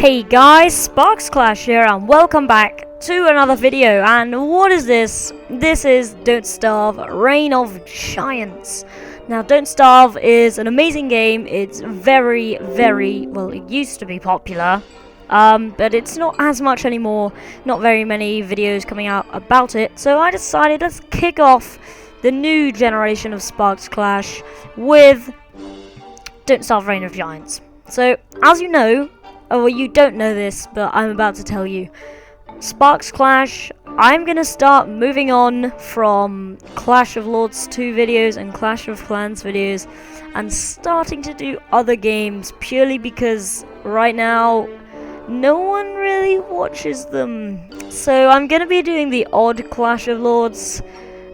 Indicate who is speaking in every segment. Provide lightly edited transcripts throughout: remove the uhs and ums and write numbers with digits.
Speaker 1: Hey guys, Sparks Clash here and welcome back to another video. And what is this? This is Don't Starve Reign of Giants. Now Don't Starve is an amazing game. It's very, well, it used to be popular, but it's not as much anymore. Not very many videos coming out about it, so I decided let's kick off the new generation of Sparks Clash with Don't Starve Reign of Giants. So as you know, well, you don't know this, but I'm about to tell you. Sparks Clash, I'm going to start moving on from Clash of Lords 2 videos and Clash of Clans videos and starting to do other games purely because right now no one really watches them. So I'm going to be doing the odd Clash of Lords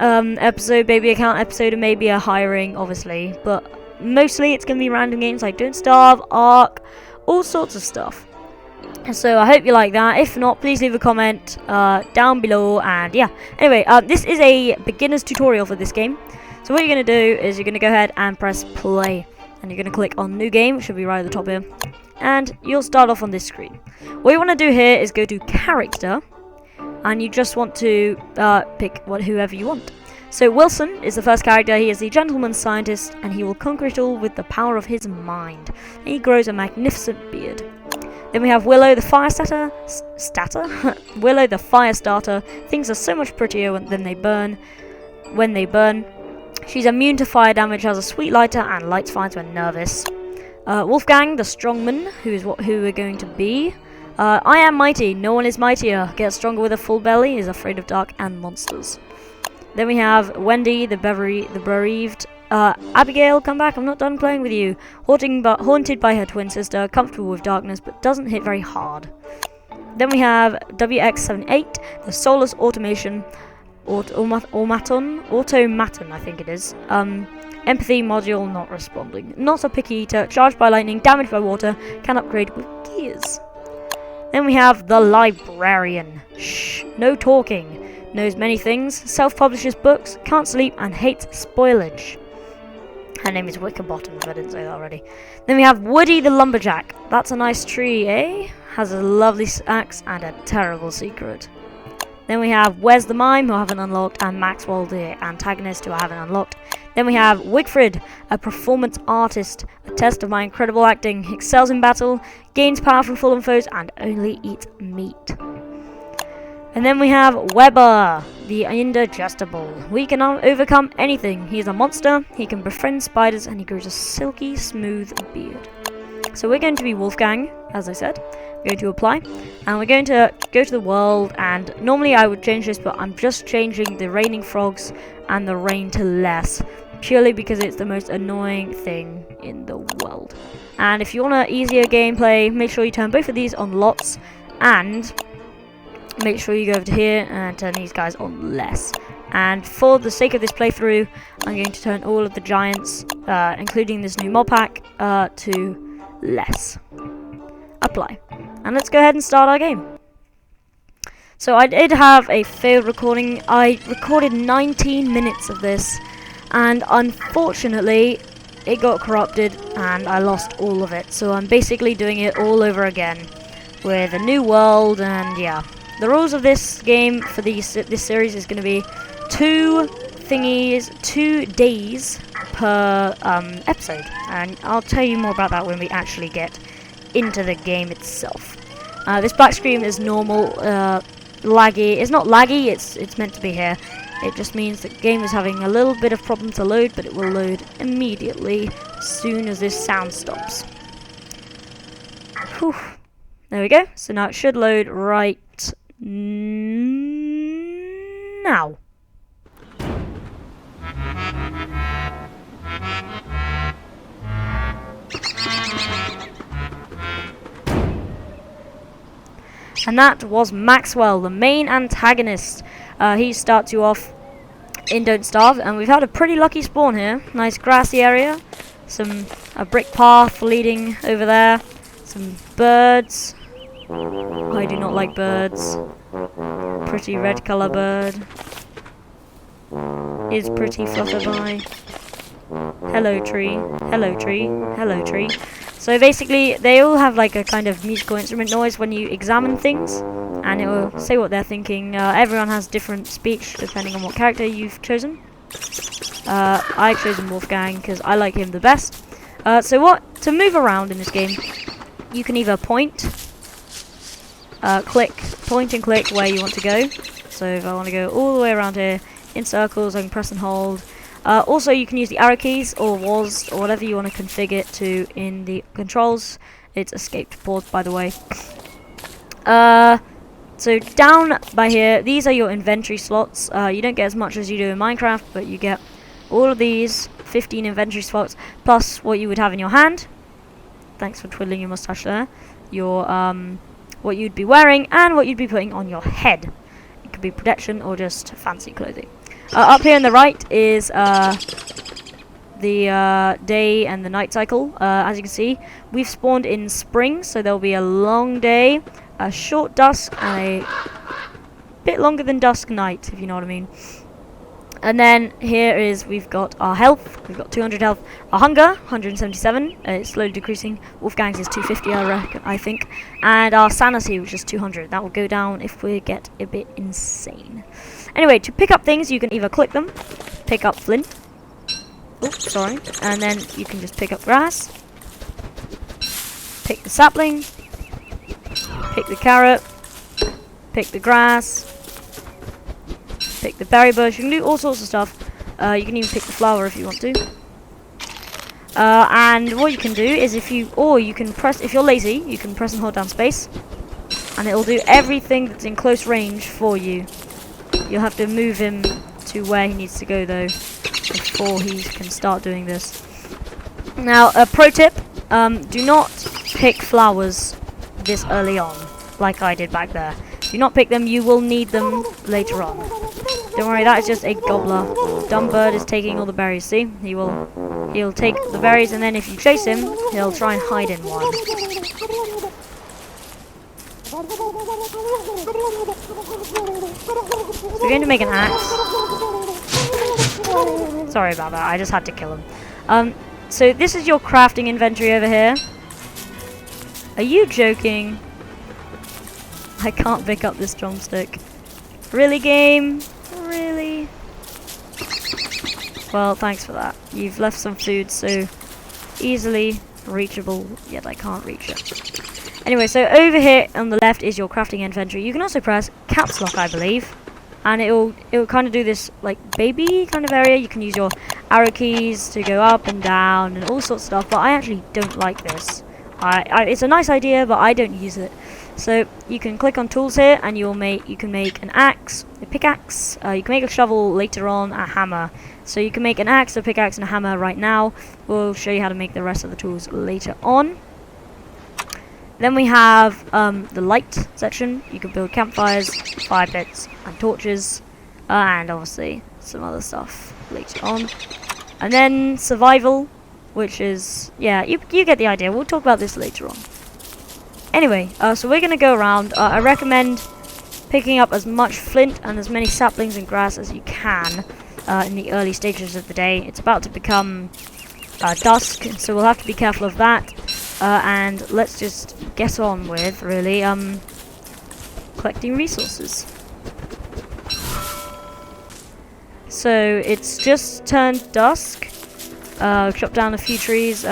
Speaker 1: episode, maybe account episode, and maybe a hiring, obviously. But mostly it's going to be random games like Don't Starve, Ark, all sorts of stuff. So I hope you like that. If not, please leave a comment down below. And yeah, anyway, this is a beginner's tutorial for this game. So what you're going to do is you're going to go ahead and press play, and you're going to click on new game, which should be right at the top here, and you'll start off on this screen. What you want to do here is go to character, and you just want to pick whoever you want. So Wilson is the first character. He is the gentleman scientist, and he will conquer it all with the power of his mind. And he grows a magnificent beard. Then we have Willow, the fire starter. Willow, the fire starter. Things are so much prettier when they burn. She's immune to fire damage, has a sweet lighter, and lights fires when nervous. Wolfgang, the strongman, who we're going to be. I am mighty. No one is mightier. Gets stronger with a full belly. Is afraid of dark and monsters. Then we have Wendy, the bereaved. Abigail, come back, I'm not done playing with you. Haunted by her twin sister, comfortable with darkness, but doesn't hit very hard. Then we have WX78, the soulless automation. Automaton, I think it is. Empathy module, not responding. Not a picky eater, charged by lightning, damaged by water, can upgrade with gears. Then we have the librarian. Shh, no talking. Knows many things, self-publishes books, can't sleep, and hates spoilage. Her name is Wickerbottom, if I didn't say that already. Then we have Woody the lumberjack. That's a nice tree, eh? Has a lovely axe and a terrible secret. Then we have Wes the mime, who I haven't unlocked, and Maxwell the antagonist, who I haven't unlocked. Then we have Wigfrid, a performance artist, a test of my incredible acting, excels in battle, gains power from fallen foes, and only eats meat. And then we have Weber, the indigestible. We can overcome anything. He is a monster, he can befriend spiders, and he grows a silky, smooth beard. So we're going to be Wolfgang, as I said. We're going to apply, and we're going to go to the world, and normally I would change this, but I'm just changing the raining frogs and the rain to less, purely because it's the most annoying thing in the world. And if you want an easier gameplay, make sure you turn both of these on lots, and make sure you go over to here and turn these guys on less. And for the sake of this playthrough, I'm going to turn all of the giants, including this new mob pack, to less. Apply. And let's go ahead and start our game. So I did have a failed recording. I recorded 19 minutes of this, and unfortunately it got corrupted and I lost all of it. So I'm basically doing it all over again with a new world, and yeah. The rules of this game for this series is going to be 2 days per episode, and I'll tell you more about that when we actually get into the game itself. This black screen is normal, laggy. It's not laggy, it's meant to be here. It just means the game is having a little bit of problem to load, but it will load immediately as soon as this sound stops. Whew. There we go. So now it should load right now. And that was Maxwell, the main antagonist. He starts you off in Don't Starve, and we've had a pretty lucky spawn here. Nice grassy area, a brick path leading over there, some birds. I do not like birds. Pretty red colour bird. Is pretty flutterby. Hello tree. Hello tree. Hello tree. So basically, they all have like a kind of musical instrument noise when you examine things, and it will say what they're thinking. Everyone has different speech depending on what character you've chosen. I've chosen Wolfgang because I like him the best. To move around in this game, you can either point and click where you want to go. So if I want to go all the way around here in circles, I can press and hold. Also, you can use the arrow keys or WAS or whatever you want to configure it to in the controls. It's escape to pause, by the way. So down by here, these are your inventory slots. You don't get as much as you do in Minecraft, but you get all of these 15 inventory slots plus what you would have in your hand. Thanks for twiddling your mustache there. Your what you'd be wearing and what you'd be putting on your head. It could be protection or just fancy clothing. Up here on the right is the day and the night cycle. As you can see, we've spawned in spring, so there'll be a long day, a short dusk, and a bit longer than dusk night, if you know what I mean. And then here is, we've got our health. We've got 200 health. Our hunger, 177. It's slowly decreasing. Wolfgang's is 250, I think. And our sanity, which is 200. That will go down if we get a bit insane. Anyway, to pick up things, you can either click them, pick up flint. Oops, sorry. And then you can just pick up grass. Pick the sapling. Pick the carrot. Pick the grass. Pick the berry bush. You can do all sorts of stuff. You can even pick the flower if you want to. And what you can do is if you're lazy, you can press and hold down space, and it will do everything that's in close range for you. You'll have to move him to where he needs to go though, before he can start doing this. Now, a pro tip: do not pick flowers this early on, like I did back there. Do not pick them. You will need them later on. Don't worry, that is just a gobbler. Dumb bird is taking all the berries. See, he'll take the berries, and then if you chase him, he'll try and hide in one. So we're going to make an axe. Sorry about that. I just had to kill him. So this is your crafting inventory over here. Are you joking? I can't pick up this drumstick. Really, game? Really? Well, thanks for that. You've left some food so easily reachable, yet I can't reach it. Anyway, so over here on the left is your crafting inventory. You can also press caps lock, I believe, and it'll kind of do this like baby kind of area. You can use your arrow keys to go up and down and all sorts of stuff, but I actually don't like this. It's a nice idea, but I don't use it. So you can click on tools here, and you can make an axe, a pickaxe. You can make a shovel later on, a hammer. So you can make an axe, a pickaxe, and a hammer right now. We'll show you how to make the rest of the tools later on. Then we have the light section. You can build campfires, fire pits, and torches, and obviously some other stuff later on. And then survival, which is, yeah, you get the idea. We'll talk about this later on. Anyway, so we're going to go around. I recommend picking up as much flint and as many saplings and grass as you can in the early stages of the day. It's about to become dusk, so we'll have to be careful of that. And let's just get on with, really, collecting resources. So it's just turned dusk. Chop down a few trees.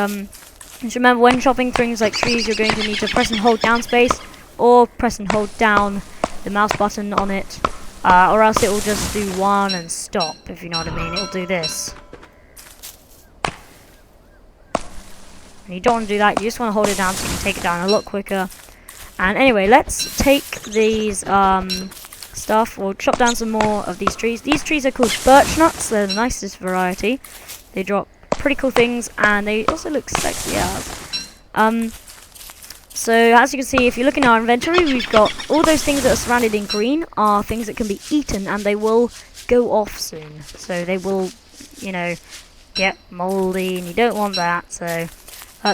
Speaker 1: Just remember, when chopping things like trees, you're going to need to press and hold down space, or press and hold down the mouse button on it, or else it will just do one and stop, if you know what I mean. It'll do this. And you don't want to do that. You just want to hold it down so you can take it down a lot quicker. And anyway, let's take these stuff. We'll chop down some more of these trees. These trees are called birch nuts. They're the nicest variety. They drop pretty cool things, and they also look sexy as. So as you can see, if you look in our inventory, we've got all those things that are surrounded in green are things that can be eaten, and they will go off soon. So they will, you know, get moldy, and you don't want that. So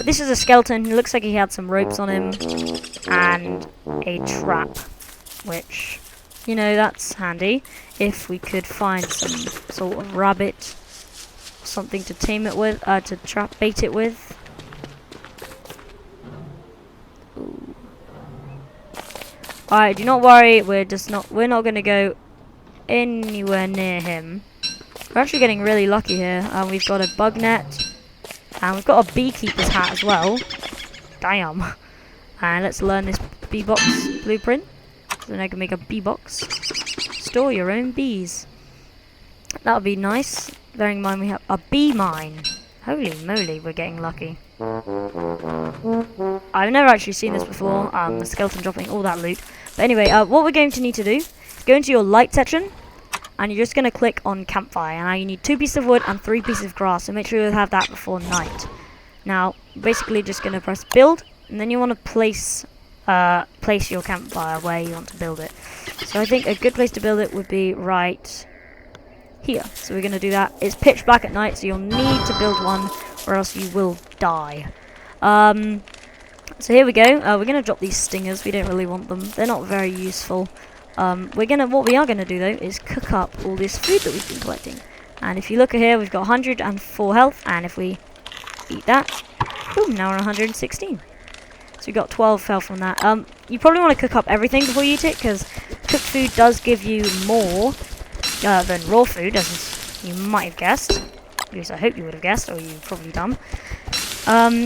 Speaker 1: this is a skeleton. It looks like he had some ropes on him and a trap, which, you know, that's handy. If we could find some sort of rabbit, something to tame it with, to bait it with. Alright, do not worry. We're not gonna go anywhere near him. We're actually getting really lucky here. We've got a bug net, and we've got a beekeeper's hat as well. Damn. And let's learn this bee box blueprint. So then I can make a bee box. Store your own bees. That would be nice. Bearing in mind we have a bee mine. Holy moly, we're getting lucky. I've never actually seen this before. The skeleton dropping all that loot. But anyway, what we're going to need to do is go into your light section, and you're just going to click on campfire. And now you need 2 pieces of wood and 3 pieces of grass. So make sure you have that before night. Now, basically just going to press build, and then you want to place your campfire where you want to build it. So I think a good place to build it would be right here. So we're going to do that. It's pitch black at night, so you'll need to build one, or else you will die. So here we go. We're going to drop these stingers. We don't really want them. They're not very useful. What we are going to do, though, is cook up all this food that we've been collecting. And if you look at here, we've got 104 health, and if we eat that, boom, now we're 116. So we got 12 health from that. You probably want to cook up everything before you eat it, because cooked food does give you more than raw food, as you might have guessed. At least I hope you would have guessed, or you're probably dumb.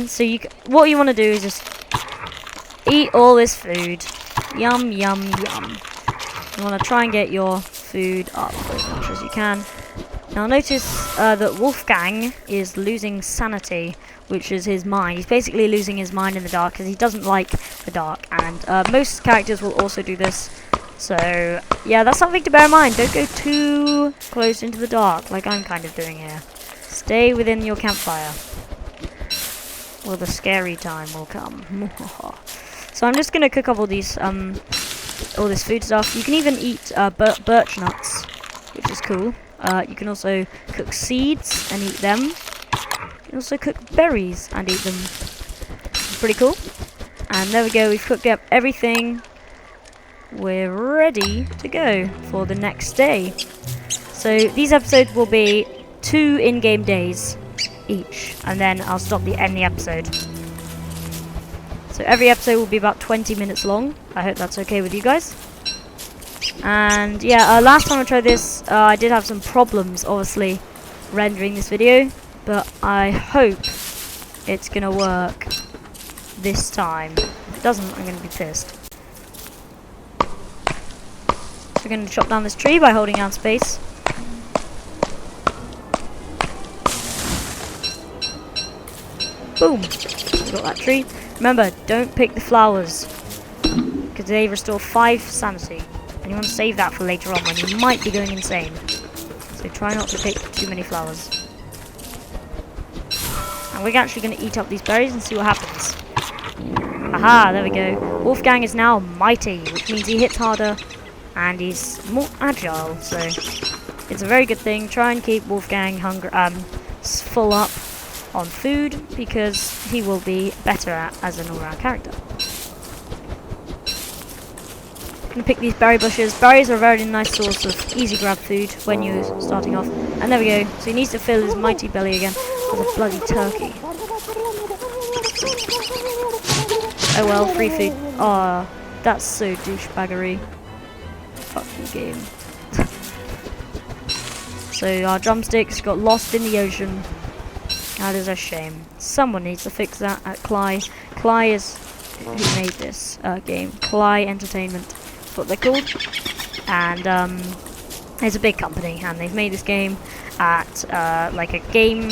Speaker 1: So what you want to do is just eat all this food. Yum, yum, yum. You want to try and get your food up as much as you can. Now notice that Wolfgang is losing sanity, which is his mind. He's basically losing his mind in the dark because he doesn't like the dark, and most characters will also do this. So yeah, that's something to bear in mind. Don't go too close into the dark like I'm kind of doing here. Stay within your campfire, or the scary time will come. So I'm just gonna cook up all these all this food stuff. You can even eat birch nuts, which is cool. You can also cook seeds and eat them. You can also cook berries and eat them. Pretty cool. And there we go, we've cooked up everything. We're ready to go for the next day. So these episodes will be 2 in-game days each, and then I'll stop end the episode. So every episode will be about 20 minutes long. I hope that's okay with you guys. And yeah, last time I tried this, I did have some problems, obviously, rendering this video, but I hope it's gonna work this time. If it doesn't, I'm gonna be pissed. So we're gonna chop down this tree by holding down space. Boom! Got that tree. Remember, don't pick the flowers, because they restore 5 sanity. And you want to save that for later on when you might be going insane. So try not to pick too many flowers. And we're actually going to eat up these berries and see what happens. Aha, there we go. Wolfgang is now mighty, which means he hits harder and he's more agile. So it's a very good thing. Try and keep Wolfgang full up on food, because he will be better as an all-round character. Gonna pick these berry bushes. Berries are a very nice source of easy grab food when you're starting off. And there we go. So he needs to fill his mighty belly again with a bloody turkey. Oh well, free food. Ah, that's so douchebaggery. Fuck you, game. So our drumsticks got lost in the ocean. That is a shame. Someone needs to fix that at Cly. Cly is who made this game. Cly Entertainment. That's what they're called. And it's a big company, and they've made this game at like a game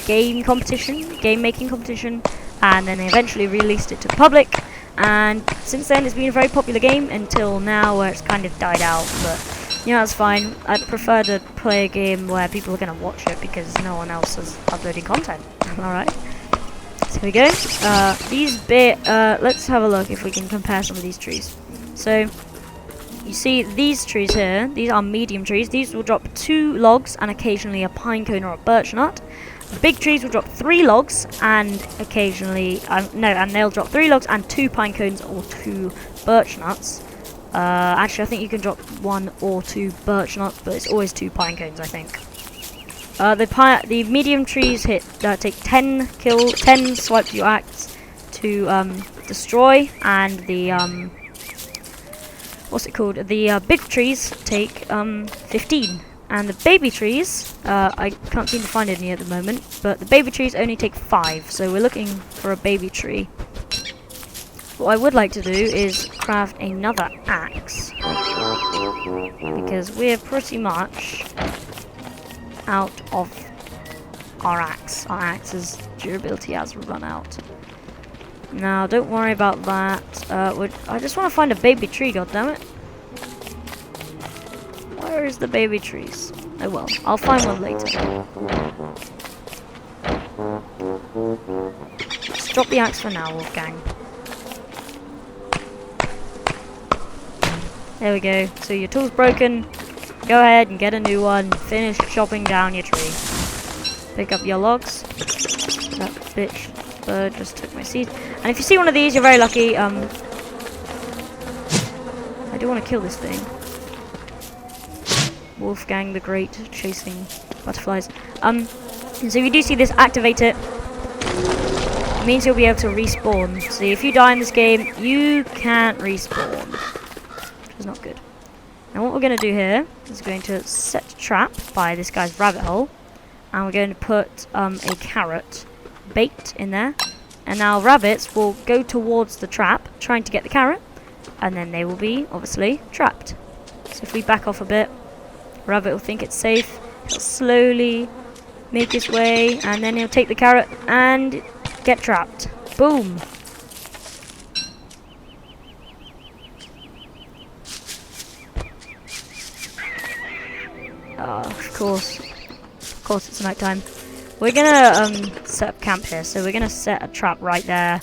Speaker 1: making competition, and then they eventually released it to the public. And since then, it's been a very popular game until now, where it's kind of died out. But you know, that's fine. I'd prefer to play a game where people are going to watch it, because no one else is uploading content. Alright. So here we go. Let's have a look if we can compare some of these trees. So, you see these trees here, these are medium trees. These will drop 2 logs and occasionally a pine cone or a birch nut. The big trees will drop 3 logs and occasionally, and they'll drop 3 logs and 2 pine cones or 2 birch nuts. Actually, I think you can drop 1 or 2 birch nuts, but it's always 2 pine cones, I think. The medium trees take 10 swipes of your axe to destroy, and the what's it called? The big trees take 15. And the baby trees, I can't seem to find any at the moment, but the baby trees only take 5, so we're looking for a baby tree. What I would like to do is craft another axe, because we're pretty much out of our axe. Our axe's durability has run out. Now, don't worry about that. I just want to find a baby tree, goddammit. Where is the baby trees? Oh well, I'll find one later. Let's drop the axe for now, Wolfgang. There we go. So your tool's broken. Go ahead and get a new one. Finish chopping down your tree. Pick up your logs. That bitch bird just took my seed. And if you see one of these, you're very lucky. I do want to kill this thing. Wolfgang the Great chasing butterflies. And so if you do see this, activate it. It means you'll be able to respawn. See, if you die in this game, you can't respawn, which is not good. Now what we're going to do here is going to set a trap by this guy's rabbit hole, and we're going to put a carrot bait in there. And now rabbits will go towards the trap, trying to get the carrot, and then they will be obviously trapped. So if we back off a bit, rabbit will think it's safe. He'll slowly make his way, and then he'll take the carrot and get trapped. Boom. Of course it's nighttime. We're gonna set up camp here, so we're gonna set a trap right there.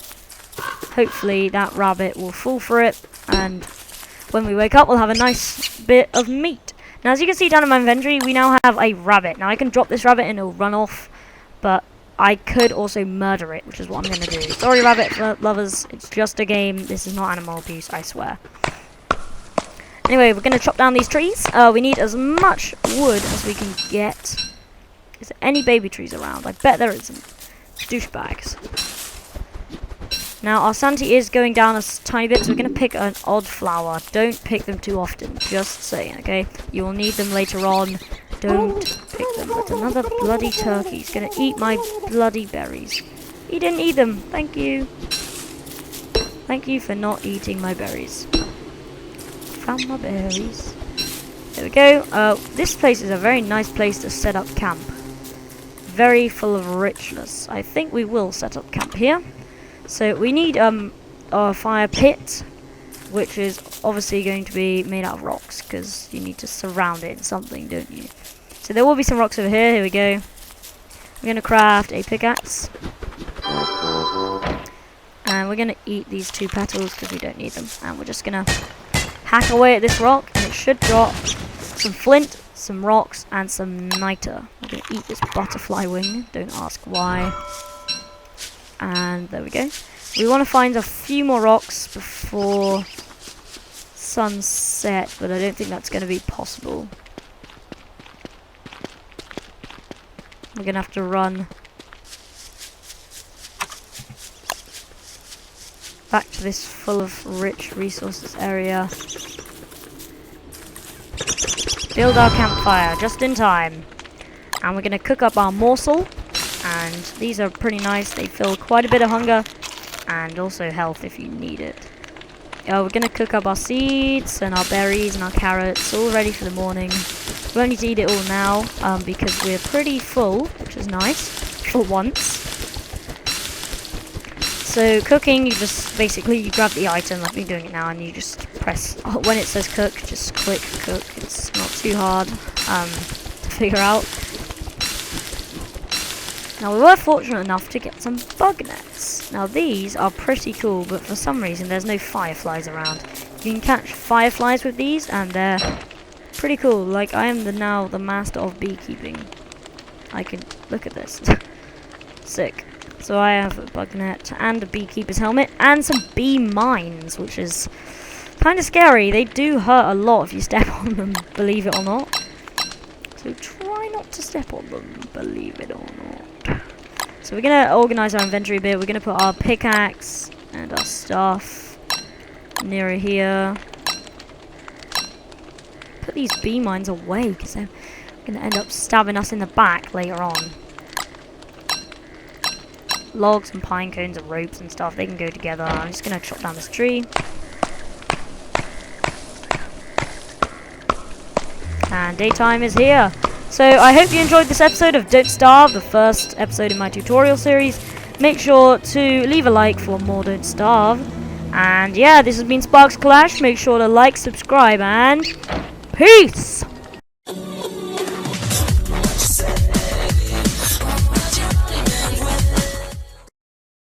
Speaker 1: Hopefully that rabbit will fall for it, and when we wake up we'll have a nice bit of meat. Now, as you can see down in my inventory, we now have a rabbit. Now, I can drop this rabbit and it'll run off, but I could also murder it, which is what I'm going to do. Sorry, rabbit lovers, it's just a game. This is not animal abuse, I swear. Anyway, we're going to chop down these trees. We need as much wood as we can get. Is there any baby trees around? I bet there isn't. Douchebags. Now, our sanity is going down a tiny bit, so we're going to pick an odd flower. Don't pick them too often, just saying, okay? You will need them later on. Don't pick them. But another bloody turkey. He's going to eat my bloody berries. He didn't eat them. Thank you. Thank you for not eating my berries. Found my berries. There we go. This place is a very nice place to set up camp. Very full of richness. I think we will set up camp here. So we need a fire pit, which is obviously going to be made out of rocks, because you need to surround it in something, don't you? So there will be some rocks over here. Here we go. We're going to craft a pickaxe. And we're going to eat these 2 petals because we don't need them. And we're just going to hack away at this rock, and it should drop some flint, some rocks, and some niter. We're going to eat this butterfly wing. Don't ask why. And there we go. We want to find a few more rocks before sunset, but I don't think that's going to be possible. We're going to have to run back to this full of rich resources area. Build our campfire just in time. And we're going to cook up our morsel. And these are pretty nice. They fill quite a bit of hunger and also health if you need it. We're going to cook up our seeds and our berries and our carrots, all ready for the morning. We won't need to eat it all now because we're pretty full, which is nice, for once. So cooking, you just basically, you grab the item, I've been doing it now, and you just press, when it says cook, just click cook. It's not too hard to figure out. Now, we were fortunate enough to get some bug nets. Now, these are pretty cool, but for some reason, there's no fireflies around. You can catch fireflies with these, and they're pretty cool. Like, I am now the master of beekeeping. I can look at this. Sick. So I have a bug net, and a beekeeper's helmet, and some bee mines, which is kind of scary. They do hurt a lot if you step on them, believe it or not. So try not to step on them, believe it or not. So we're going to organize our inventory a bit. We're going to put our pickaxe and our stuff nearer here. put these bee mines away, because they're going to end up stabbing us in the back later on. Logs and pine cones and ropes and stuff, they can go together. I'm just going to chop down this tree. And daytime is here. So I hope you enjoyed this episode of Don't Starve, the first episode in my tutorial series. Make sure to leave a like for more Don't Starve. And yeah, this has been Sparks Clash. Make sure to like, subscribe, and peace!